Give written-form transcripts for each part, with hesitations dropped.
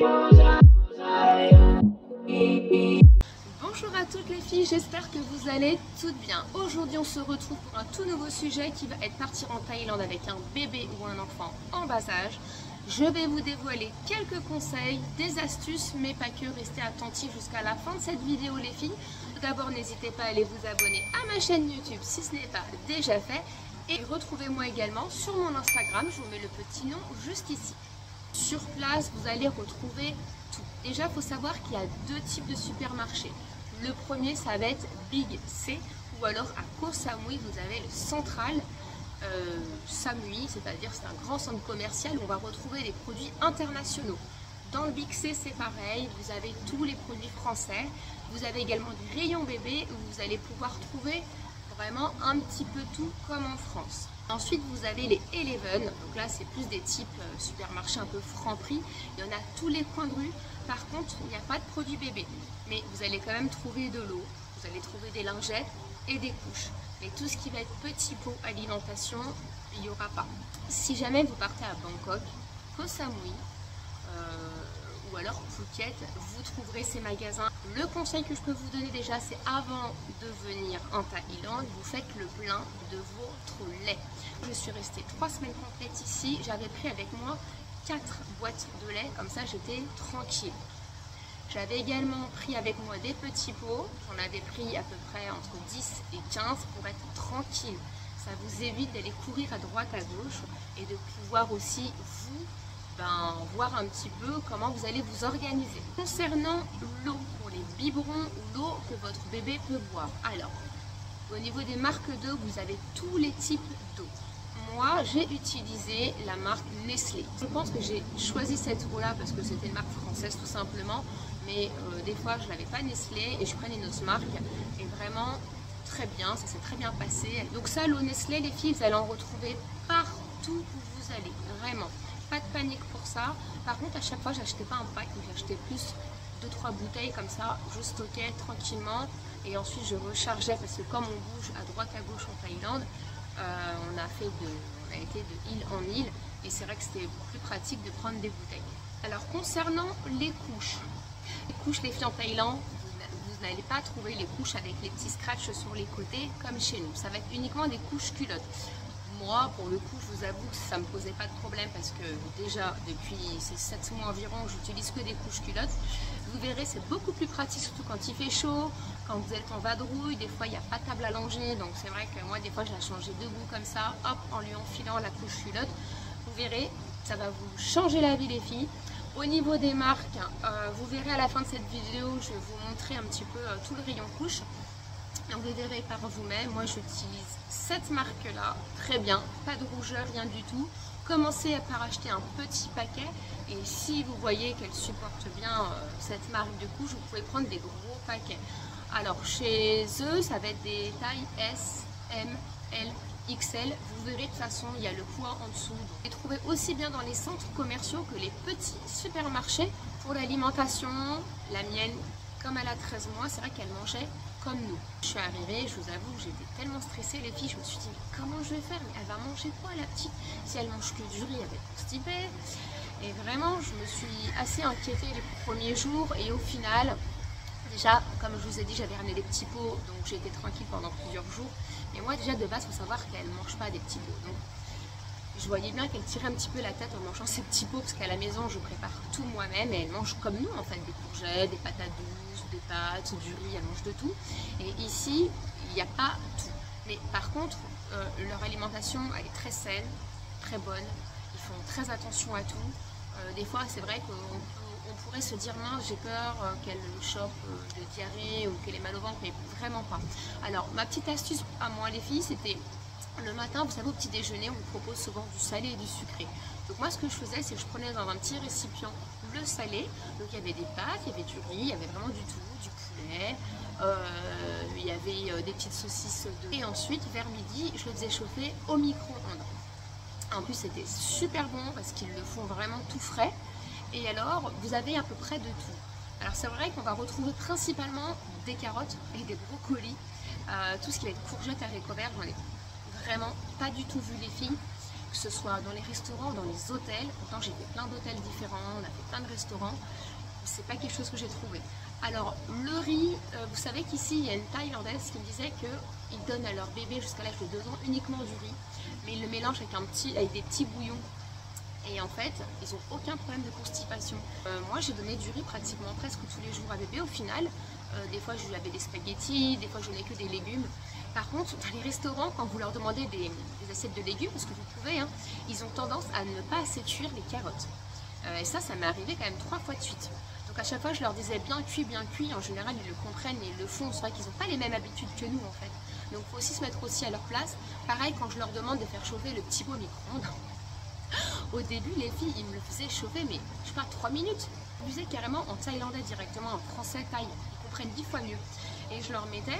Bonjour à toutes les filles, j'espère que vous allez toutes bien. Aujourd'hui on se retrouve pour un tout nouveau sujet qui va être partir en Thaïlande avec un bébé ou un enfant en bas âge. Je vais vous dévoiler quelques conseils, des astuces, mais pas que, restez attentifs jusqu'à la fin de cette vidéo les filles. Tout d'abord n'hésitez pas à aller vous abonner à ma chaîne YouTube si ce n'est pas déjà fait. Et retrouvez-moi également sur mon Instagram, je vous mets le petit nom juste ici. Sur place, vous allez retrouver tout. Déjà, il faut savoir qu'il y a deux types de supermarchés. Le premier, ça va être Big C, ou alors à Koh Samui, vous avez le central Samui, c'est-à-dire c'est un grand centre commercial où on va retrouver des produits internationaux. Dans le Big C, c'est pareil, vous avez tous les produits français. Vous avez également du rayon bébé où vous allez pouvoir trouver vraiment un petit peu tout comme en France. Ensuite, vous avez les Eleven, donc là c'est plus des types supermarchés un peu Franprix. Il y en a tous les coins de rue. Par contre, il n'y a pas de produits bébés, mais vous allez quand même trouver de l'eau, vous allez trouver des lingettes et des couches. Mais tout ce qui va être petit pot alimentation, il n'y aura pas. Si jamais vous partez à Bangkok, Koh Samui ou alors Phuket, vous trouverez ces magasins. Le conseil que je peux vous donner déjà, c'est avant de venir en Thaïlande, vous faites le plein de votre lait. Je suis restée 3 semaines complètes ici, j'avais pris avec moi 4 boîtes de lait, comme ça j'étais tranquille. J'avais également pris avec moi des petits pots, j'en avais pris à peu près entre 10 et 15 pour être tranquille. Ça vous évite d'aller courir à droite à gauche et de pouvoir aussi vous voir un petit peu comment vous allez vous organiser. Concernant l'eau, pour les biberons ou l'eau que votre bébé peut boire. Alors, au niveau des marques d'eau, vous avez tous les types d'eau. Moi, j'ai utilisé la marque Nestlé. Je pense que j'ai choisi cette eau-là parce que c'était une marque française tout simplement. Mais des fois, je n'avais pas Nestlé et je prenais une autre marque. Et vraiment, très bien, ça s'est très bien passé. Donc ça, l'eau Nestlé, les filles, vous allez en retrouver partout où vous allez, vraiment. Pas de panique pour ça. Par contre, à chaque fois, j'achetais pas un pack, j'achetais plus 2-3 bouteilles comme ça, je stockais tranquillement et ensuite je rechargeais parce que comme on bouge à droite à gauche en Thaïlande, on a été de île en île et c'est vrai que c'était plus pratique de prendre des bouteilles. Alors concernant les couches les filles en Thaïlande, vous n'allez pas trouver les couches avec les petits scratchs sur les côtés comme chez nous. Ça va être uniquement des couches culottes. Moi, pour le coup, je vous avoue que ça ne me posait pas de problème parce que déjà, depuis ces 7 mois environ, j'utilise que des couches culottes. Vous verrez, c'est beaucoup plus pratique, surtout quand il fait chaud, quand vous êtes en vadrouille. Des fois, il n'y a pas de table à langer, donc c'est vrai que moi, des fois, je la changeais debout comme ça, hop, en lui enfilant la couche culotte. Vous verrez, ça va vous changer la vie, les filles. Au niveau des marques, vous verrez à la fin de cette vidéo, je vais vous montrer un petit peu tout le rayon couche. Donc vous verrez par vous-même, moi j'utilise cette marque-là, très bien, pas de rougeur, rien du tout. Commencez par acheter un petit paquet et si vous voyez qu'elle supporte bien cette marque de couche, vous pouvez prendre des gros paquets. Alors chez eux, ça va être des tailles S, M, L, XL. Vous verrez de toute façon, il y a le poids en dessous. Vous les trouvez aussi bien dans les centres commerciaux que les petits supermarchés pour l'alimentation. La mienne, comme elle a 13 mois, c'est vrai qu'elle mangeait comme nous. Je suis arrivée, je vous avoue, j'étais tellement stressée les filles, je me suis dit mais comment je vais faire, mais elle va manger quoi la petite? Si elle mange que du riz, elle va être constipée. Et vraiment, je me suis assez inquiétée les premiers jours et au final, déjà, comme je vous ai dit, j'avais ramené des petits pots, donc j'ai été tranquille pendant plusieurs jours. Mais moi déjà de base, il faut savoir qu'elle ne mange pas des petits pots. Donc je voyais bien qu'elle tirait un petit peu la tête en mangeant ces petits pots parce qu'à la maison, je prépare tout moi-même et elle mange comme nous en fait, des courgettes, des patates douces, des pâtes, du riz, elle mange de tout. Et ici, il n'y a pas tout. Mais par contre, leur alimentation, elle est très saine, très bonne. Ils font très attention à tout. Des fois, c'est vrai qu'on pourrait se dire mince, j'ai peur qu'elle chope de diarrhée ou qu'elle ait mal au ventre, mais vraiment pas. Alors, ma petite astuce à moi les filles, c'était le matin, vous savez, au petit déjeuner, on vous propose souvent du salé et du sucré. Donc moi, ce que je faisais, c'est que je prenais dans un petit récipient le salé. Donc il y avait des pâtes, il y avait du riz, il y avait vraiment du tout, du poulet. Il y avait des petites saucisses. Et ensuite, vers midi, je le faisais chauffer au micro-ondes. En plus, c'était super bon parce qu'ils le font vraiment tout frais. Et alors, vous avez à peu près de tout. Alors c'est vrai qu'on va retrouver principalement des carottes et des brocolis. Tout ce qui va être courgettes, haricots verts, j'en ai vraiment pas du tout vu les filles. que ce soit dans les restaurants, dans les hôtels. Pourtant j'ai fait plein d'hôtels différents, on a fait plein de restaurants, c'est pas quelque chose que j'ai trouvé. Alors le riz, vous savez qu'ici il y a une Thaïlandaise qui me disait qu'ils donnent à leur bébé jusqu'à l'âge de 2 ans uniquement du riz, mais ils le mélangent avec des petits bouillons. Et en fait, ils n'ont aucun problème de constipation. Moi, j'ai donné du riz pratiquement presque tous les jours à bébé au final. Des fois, je lui avais des spaghettis, des fois, je donnais que des légumes. Par contre, dans les restaurants, quand vous leur demandez des assiettes de légumes, parce que vous pouvez, hein, ils ont tendance à ne pas assez cuire les carottes. Et ça m'est arrivé quand même 3 fois de suite. Donc à chaque fois, je leur disais bien cuit, bien cuit. En général, ils le comprennent et ils le font. C'est vrai qu'ils n'ont pas les mêmes habitudes que nous, en fait. Donc, il faut aussi se mettre aussi à leur place. Pareil, quand je leur demande de faire chauffer le petit pot micro-ondes, au début, les filles, ils me le faisaient chauffer, mais je sais pas, 3 minutes. Ils disaient carrément en thaïlandais directement, en français thaï. Ils comprennent 10 fois mieux. Et je leur mettais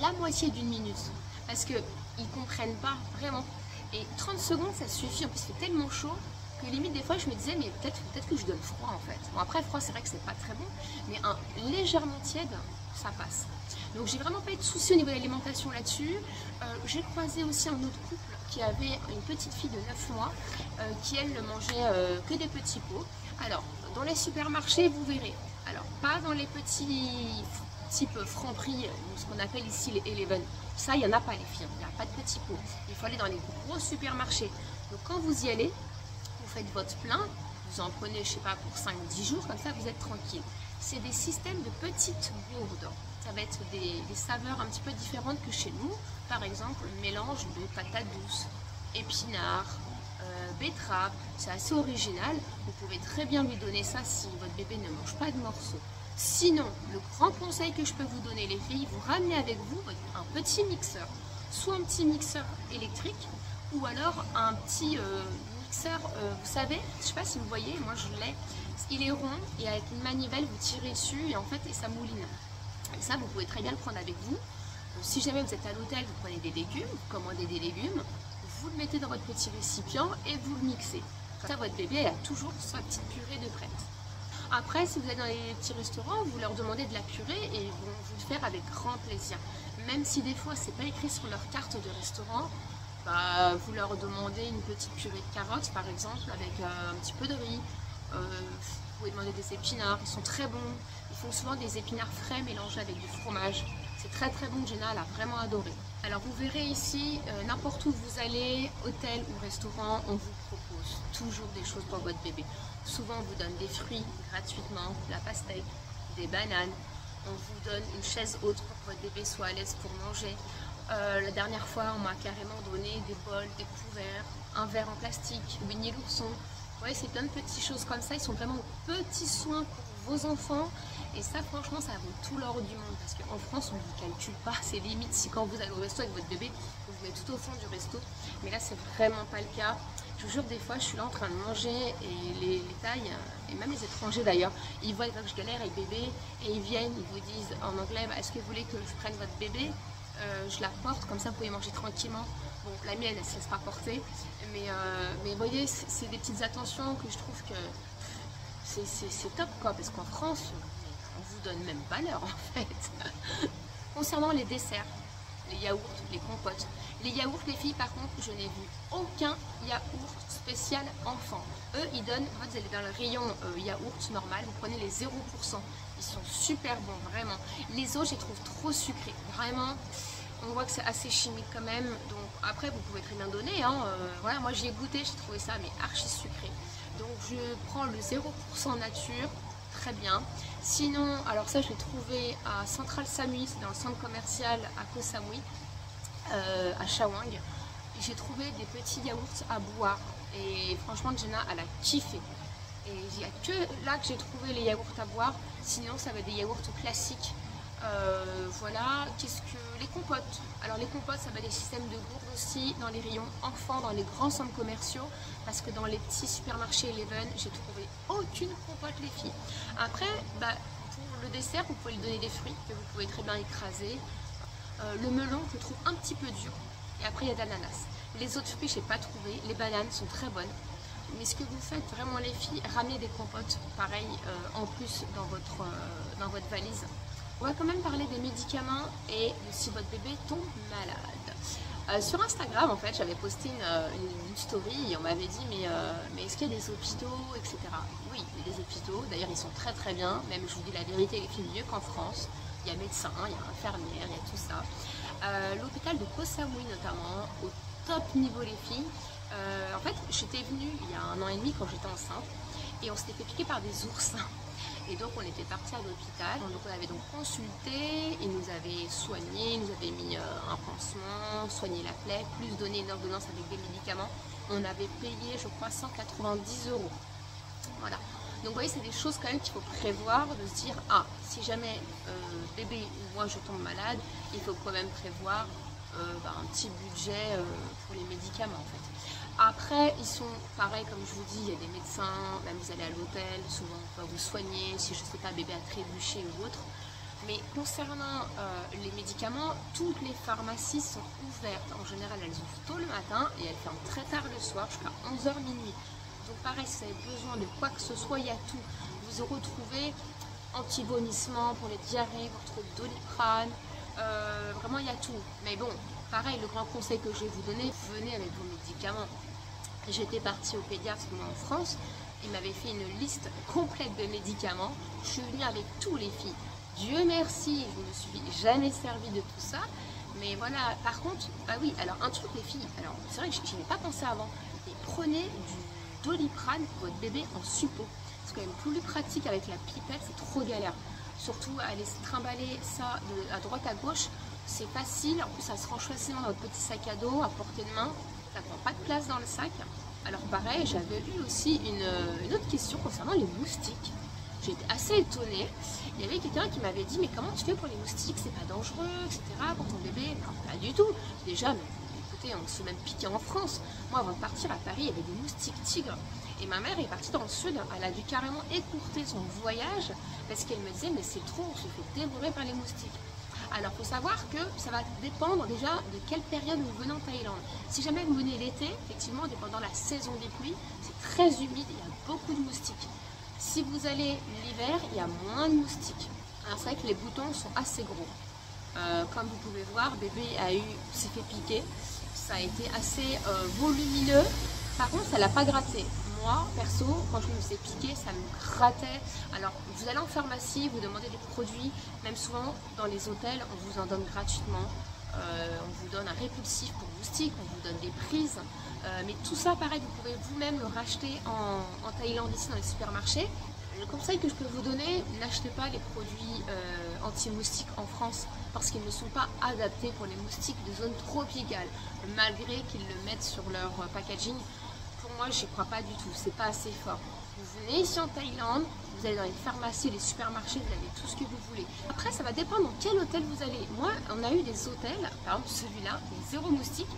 la moitié d'une minute. Parce qu'ils comprennent pas vraiment. Et 30 secondes, ça suffit. En plus, il fait tellement chaud que limite, des fois, je me disais, mais peut-être que je donne froid en fait. Bon, après, froid, c'est vrai que c'est pas très bon. Mais un légèrement tiède, ça passe. Donc, j'ai vraiment pas eu de soucis au niveau de l'alimentation là-dessus. J'ai croisé aussi un autre couple qui avait une petite fille de 9 mois qui, elle, ne mangeait que des petits pots. Alors, dans les supermarchés, vous verrez. Alors, pas dans les petits type Franprix, ce qu'on appelle ici les Eleven. Ça, il n'y en a pas les filles. Il n'y a pas de petits pots. Il faut aller dans les gros supermarchés. Donc, quand vous y allez, vous faites votre plein. Vous en prenez, je sais pas, pour 5-10 jours. Comme ça, vous êtes tranquille. C'est des systèmes de petites gourdes. Ça va être des saveurs un petit peu différentes que chez nous. Par exemple, le mélange de patates douces, épinards, betterave. C'est assez original. Vous pouvez très bien lui donner ça si votre bébé ne mange pas de morceaux. Sinon, le grand conseil que je peux vous donner les filles, vous ramenez avec vous un petit mixeur. Soit un petit mixeur électrique ou alors un petit mixeur, vous savez, je ne sais pas si vous voyez, moi je l'ai. Il est rond et avec une manivelle, vous tirez dessus et en fait, et ça mouline. Et ça, vous pouvez très bien le prendre avec vous. Si jamais vous êtes à l'hôtel, vous prenez des légumes, vous commandez des légumes, vous le mettez dans votre petit récipient et vous le mixez. Comme ça, votre bébé a toujours sa petite purée de prête. Après, si vous êtes dans les petits restaurants, vous leur demandez de la purée et ils vont vous le faire avec grand plaisir. Même si des fois, c'est pas écrit sur leur carte de restaurant, bah, vous leur demandez une petite purée de carottes, par exemple, avec un petit peu de riz. Vous pouvez demander des épinards, ils sont très bons. Ils font souvent des épinards frais mélangés avec du fromage. C'est très très bon, Jenna elle a vraiment adoré. Alors vous verrez ici, n'importe où vous allez, hôtel ou restaurant, on vous propose toujours des choses pour votre bébé. Souvent on vous donne des fruits gratuitement, de la pastèque, des bananes. On vous donne une chaise haute pour que votre bébé soit à l'aise pour manger. La dernière fois, on m'a carrément donné des bols, des couverts, un verre en plastique, Winnie l'ourson. Ouais, c'est plein de petites choses comme ça. Ils sont vraiment petits soins pour vos enfants. Et ça, franchement, ça vaut tout l'or du monde. Parce qu'en France, on ne vous calcule pas. C'est limite si quand vous allez au resto avec votre bébé, vous vous mettez tout au fond du resto. Mais là, c'est vraiment pas le cas. Je vous jure, des fois, je suis là en train de manger et les Thaïs, et même les étrangers d'ailleurs, ils voient que je galère avec bébé et ils viennent, ils vous disent en anglais, bah, est-ce que vous voulez que je prenne votre bébé? Je la porte, comme ça vous pouvez manger tranquillement. Bon, la mienne, elle ne se laisse pas porter. Mais vous voyez, c'est des petites attentions que je trouve que c'est top, quoi. Parce qu'en France, on vous donne même pas l'heure, en fait. Concernant les desserts, les yaourts, les compotes. Les yaourts, les filles, par contre, je n'ai vu aucun yaourt spécial enfant. Eux, ils donnent, en fait, vous allez dans le rayon yaourt normal, vous prenez les 0%. Ils sont super bons, vraiment. Les autres, je les trouve trop sucrés. Vraiment, on voit que c'est assez chimique quand même. Donc après, vous pouvez très bien donner. Hein. Voilà, moi, j'y ai goûté, j'ai trouvé ça mais archi sucré. Donc je prends le 0% nature. Très bien. Sinon, alors ça, je l'ai trouvé à Central Samui, c'est dans le centre commercial à Koh Samui, à Chaweng. J'ai trouvé des petits yaourts à boire. Et franchement, Jenna, elle a kiffé. Et il n'y a que là que j'ai trouvé les yaourts à boire. Sinon, ça va être des yaourts classiques. Voilà, qu'est-ce que les compotes. Alors les compotes, ça va être des systèmes de gourdes aussi dans les rayons enfants, dans les grands centres commerciaux, parce que dans les petits supermarchés Eleven, j'ai trouvé aucune compote les filles. Après, bah, pour le dessert, vous pouvez lui donner des fruits que vous pouvez très bien écraser. Le melon, je le trouve un petit peu dur. Et après, il y a de l'ananas. Les autres fruits, je n'ai pas trouvé. Les bananes sont très bonnes. Mais ce que vous faites vraiment les filles, ramenez des compotes, pareil, en plus dans votre valise. On va quand même parler des médicaments et de si votre bébé tombe malade. Sur Instagram, en fait, j'avais posté une story et on m'avait dit mais est-ce qu'il y a des hôpitaux, etc. Oui, il y a des hôpitaux, d'ailleurs ils sont très très bien, même je vous dis la vérité, les filles mieux qu'en France. Il y a médecins, il y a infirmières, il y a tout ça. L'hôpital de Koh Samui notamment, au top niveau les filles. En fait, j'étais venue il y a 1 an et demi quand j'étais enceinte et on s'était fait piquer par des oursins. Et donc on était parti à l'hôpital, donc on avait donc consulté, ils nous avaient soigné, ils nous avaient mis un pansement, soigné la plaie, plus donné une ordonnance avec des médicaments. On avait payé je crois 190 €. Voilà. Donc vous voyez, c'est des choses quand même qu'il faut prévoir, de se dire, ah, si jamais bébé ou moi je tombe malade, il faut quand même prévoir un petit budget pour les médicaments en fait. Après, ils sont pareil, comme je vous dis, il y a des médecins, même vous allez à l'hôtel, souvent on va vous soigner, si je ne sais pas, bébé a trébuché ou autre. Mais concernant les médicaments, toutes les pharmacies sont ouvertes. En général, elles ouvrent tôt le matin et elles ferment très tard le soir, jusqu'à 11 h minuit. Donc pareil, si vous avez besoin de quoi que ce soit, il y a tout. Vous retrouvez anti-vomissement pour les diarrhées, vous retrouvez Doliprane, vraiment il y a tout. Mais bon, pareil, le grand conseil que je vais vous donner, venez avec vos médicaments. J'étais partie au pédiatre moi en France, il m'avait fait une liste complète de médicaments. Je suis venue avec tous les filles. Dieu merci, je ne me suis jamais servi de tout ça. Mais voilà, par contre, bah oui, alors un truc les filles, alors c'est vrai que je n'y ai pas pensé avant, mais prenez du Doliprane pour votre bébé en suppôt. C'est quand même plus pratique avec la pipette, c'est trop galère. Surtout aller se trimballer ça à droite à gauche, c'est facile, en plus ça se range facilement dans votre petit sac à dos à portée de main. Ça prend pas de place dans le sac. Alors pareil, j'avais eu aussi une autre question concernant les moustiques. J'étais assez étonnée. Il y avait quelqu'un qui m'avait dit, mais comment tu fais pour les moustiques? C'est pas dangereux, etc. pour ton bébé? Non, pas du tout. Déjà, mais, écoutez, on se fait même piquer en France. Moi, avant de partir à Paris, il y avait des moustiques tigres. Et ma mère est partie dans le sud. Elle a dû carrément écourter son voyage parce qu'elle me disait, mais c'est trop, on se fait dévorer par les moustiques. Alors, il faut savoir que ça va dépendre déjà de quelle période vous venez en Thaïlande. Si jamais vous venez l'été, effectivement, dépendant de la saison des pluies, c'est très humide, il y a beaucoup de moustiques. Si vous allez l'hiver, il y a moins de moustiques. Alors, c'est vrai que les boutons sont assez gros. Comme vous pouvez voir, bébé s'est fait piquer. Ça a été assez volumineux. Par contre, ça ne l'a pas gratté. Moi, perso, quand je me faisais piquer, ça me grattait. Alors, vous allez en pharmacie, vous demandez des produits, même souvent dans les hôtels, on vous en donne gratuitement. On vous donne un répulsif pour moustiques, on vous donne des prises. Mais tout ça, pareil, vous pouvez vous-même le racheter en Thaïlande, ici dans les supermarchés. Le conseil que je peux vous donner, n'achetez pas les produits anti-moustiques en France parce qu'ils ne sont pas adaptés pour les moustiques de zones tropicales, malgré qu'ils le mettent sur leur packaging. Pour moi, j'y crois pas du tout, c'est pas assez fort. Vous venez ici en Thaïlande, vous allez dans les pharmacies, les supermarchés, vous avez tout ce que vous voulez. Après, ça va dépendre dans quel hôtel vous allez. Moi, on a eu des hôtels, par exemple celui-là, il y a 0 moustique,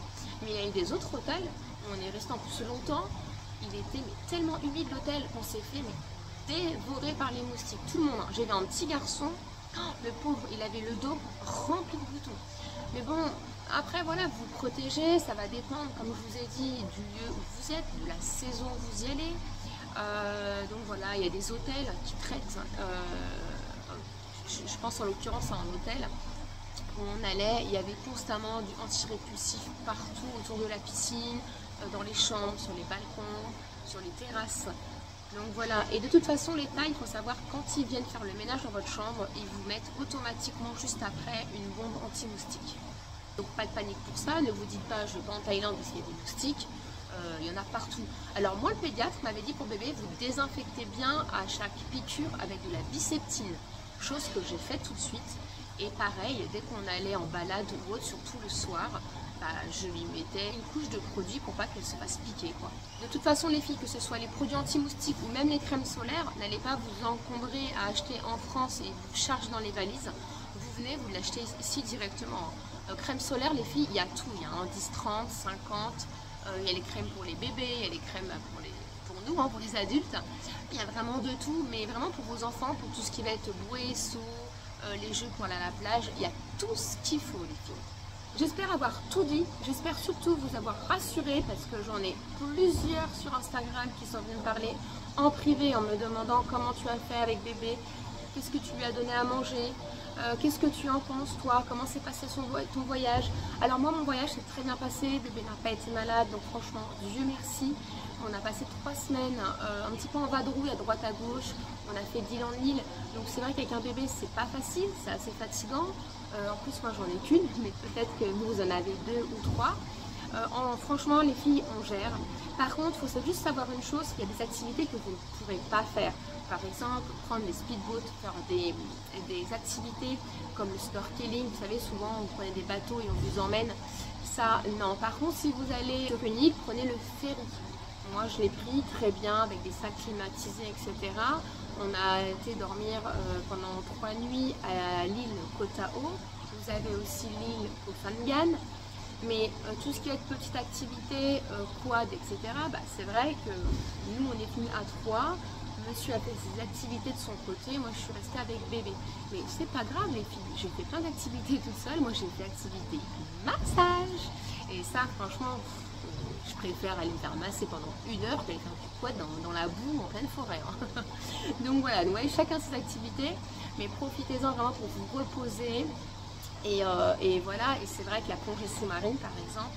mais il y a eu des autres hôtels où on est resté en plus longtemps. Il était tellement humide l'hôtel qu'on s'est fait dévoré par les moustiques. Tout le monde. J'ai vu un petit garçon, le pauvre, il avait le dos rempli de boutons. Mais bon, après voilà, vous protégez, ça va dépendre, comme je vous ai dit, du lieu où vous êtes, de la saison où vous y allez. Donc voilà, il y a des hôtels qui traitent. Je pense en l'occurrence à un hôtel où on allait, il y avait constamment du anti-répulsif partout autour de la piscine, dans les chambres, sur les balcons, sur les terrasses. Donc voilà, et de toute façon les Thaïs, il faut savoir quand ils viennent faire le ménage dans votre chambre, ils vous mettent automatiquement juste après une bombe anti-moustique. Donc pas de panique pour ça, ne vous dites pas je vais pas en Thaïlande parce qu'il y a des moustiques, il y en a partout. Alors moi le pédiatre m'avait dit pour bébé, vous désinfectez bien à chaque piqûre avec de la biseptine, chose que j'ai fait tout de suite. Et pareil, dès qu'on allait en balade ou autre, surtout le soir, je lui mettais une couche de produit pour pas qu'elle se fasse piquer, quoi. De toute façon les filles, que ce soit les produits anti-moustiques ou même les crèmes solaires, n'allez pas vous encombrer à acheter en France et vous charger dans les valises. Vous venez, vous l'achetez ici directement. Crème solaire les filles, il y a tout, il y a un 10, 30, 50, il y a les crèmes pour les bébés, il y a les crèmes pour nous, pour les adultes. Il y a vraiment de tout, mais vraiment pour vos enfants, pour tout ce qui va être bouée, saut, les jeux pour aller à la plage, il y a tout ce qu'il faut les filles. J'espère avoir tout dit, j'espère surtout vous avoir rassuré parce que j'en ai plusieurs sur Instagram qui sont venus me parler en privé en me demandant comment tu as fait avec bébé, qu'est-ce que tu lui as donné à manger, Qu'est-ce que tu en penses toi? Comment s'est passé ton voyage? Alors moi mon voyage s'est très bien passé, bébé n'a pas été malade, donc franchement Dieu merci. On a passé 3 semaines un petit peu en vadrouille à droite à gauche, on a fait d'île en île, donc c'est vrai qu'avec un bébé c'est pas facile, c'est assez fatigant. En plus moi j'en ai qu'une, mais peut-être que vous en avez 2 ou 3. Franchement les filles on gère. Par contre il faut juste savoir une chose, il y a des activités que vous ne pourrez pas faire. Par exemple prendre des speedboats, faire des activités comme le snorkeling, vous savez souvent vous prenez des bateaux et on vous emmène. Ça non, par contre si vous allez sur une île, prenez le ferry. Moi je l'ai pris très bien avec des sacs climatisés etc. On a été dormir pendant 3 nuits à l'île Kotao. Vous avez aussi l'île Phangan. Mais tout ce qui est petite activité, quad, etc., bah, c'est vrai que nous on est venus à 3. Monsieur a fait ses activités de son côté, moi je suis restée avec bébé. Mais c'est pas grave les filles, j'ai fait plein d'activités toute seule. Moi j'ai fait activité massage. Et ça franchement, je préfère aller me faire masser pendant 1 heure qu'aller faire du quad dans la boue en pleine forêt. Hein. Donc voilà, vous voyez, chacun ses activités, mais profitez-en vraiment pour vous reposer. Et voilà, et c'est vrai que la plongée sous-marine par exemple,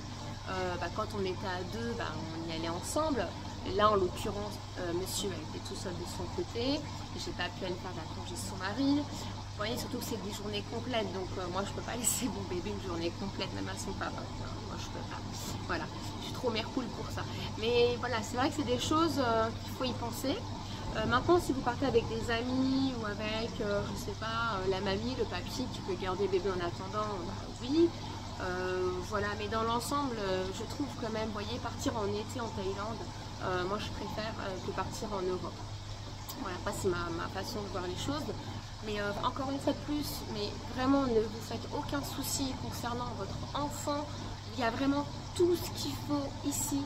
quand on était à 2, on y allait ensemble. Là en l'occurrence, monsieur a été tout seul de son côté, j'ai pas pu aller faire la plongée sous-marine. Vous voyez, surtout que c'est des journées complètes, donc moi je peux pas laisser mon bébé une journée complète, même à son papa. Moi je peux pas. Voilà, je suis trop mère cool pour ça. Mais voilà, c'est vrai que c'est des choses qu'il faut y penser. Maintenant, si vous partez avec des amis ou avec, je sais pas, la mamie, le papy qui peut garder bébé en attendant, oui. Voilà, mais dans l'ensemble, je trouve quand même, vous voyez, partir en été en Thaïlande, moi je préfère que partir en Europe. Voilà, après c'est ma façon de voir les choses. Mais encore une fois de plus, mais vraiment ne vous faites aucun souci concernant votre enfant. Il y a vraiment tout ce qu'il faut ici.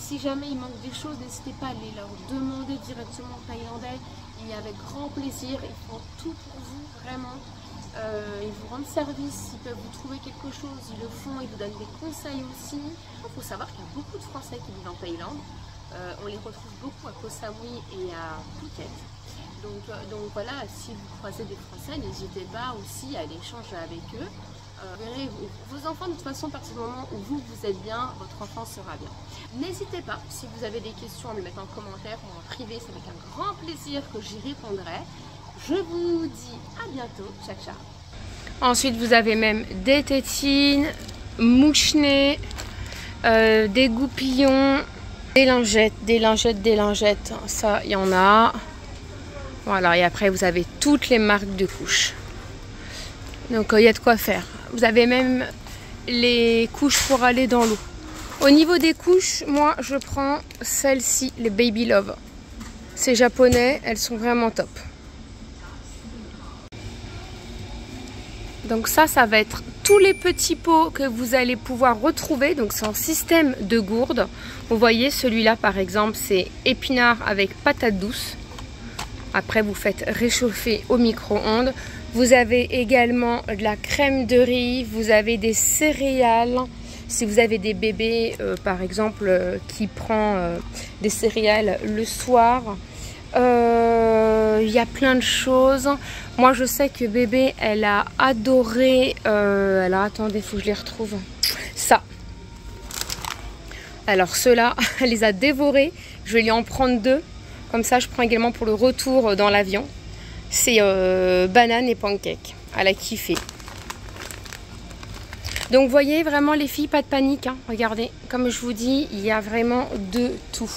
Si jamais il manque des choses, n'hésitez pas à aller leur demander directement aux Thaïlandais. Et avec grand plaisir, ils font tout pour vous, vraiment. Ils vous rendent service, ils peuvent vous trouver quelque chose, ils le font, ils vous donnent des conseils aussi. Il faut savoir qu'il y a beaucoup de Français qui vivent en Thaïlande. On les retrouve beaucoup à Koh Samui et à Phuket. Donc voilà, si vous croisez des Français, n'hésitez pas aussi à aller échanger avec eux. Vous verrez, vos enfants, de toute façon, à partir du moment où vous êtes bien, votre enfant sera bien. N'hésitez pas, si vous avez des questions, à me mettre en commentaire ou en privé, c'est avec un grand plaisir que j'y répondrai. Je vous dis à bientôt, ciao ciao. Ensuite, vous avez même des tétines, mouche-nez, des goupillons, des lingettes, ça, il y en a. Voilà, et après, vous avez toutes les marques de couches. Donc, il y a de quoi faire. Vous avez même les couches pour aller dans l'eau. Au niveau des couches, moi, je prends celle-ci, les Baby Love. C'est japonais, elles sont vraiment top. Donc ça va être tous les petits pots que vous allez pouvoir retrouver. Donc c'est en système de gourde. Vous voyez, celui-là, par exemple, c'est épinards avec patate douce. Après, vous faites réchauffer au micro-ondes. Vous avez également de la crème de riz. Vous avez des céréales. Si vous avez des bébés, par exemple, qui prend des céréales le soir. Il y a plein de choses. Moi, je sais que bébé, elle a adoré... alors, attendez, il faut que je les retrouve. Ça. Alors, ceux-là, elle les a dévorés. Je vais lui en prendre 2. Comme ça, je prends également pour le retour dans l'avion. C'est banane et pancake. Elle a kiffé. Donc, vous voyez, vraiment, les filles, pas de panique. Hein. Regardez, comme je vous dis, il y a vraiment de tout.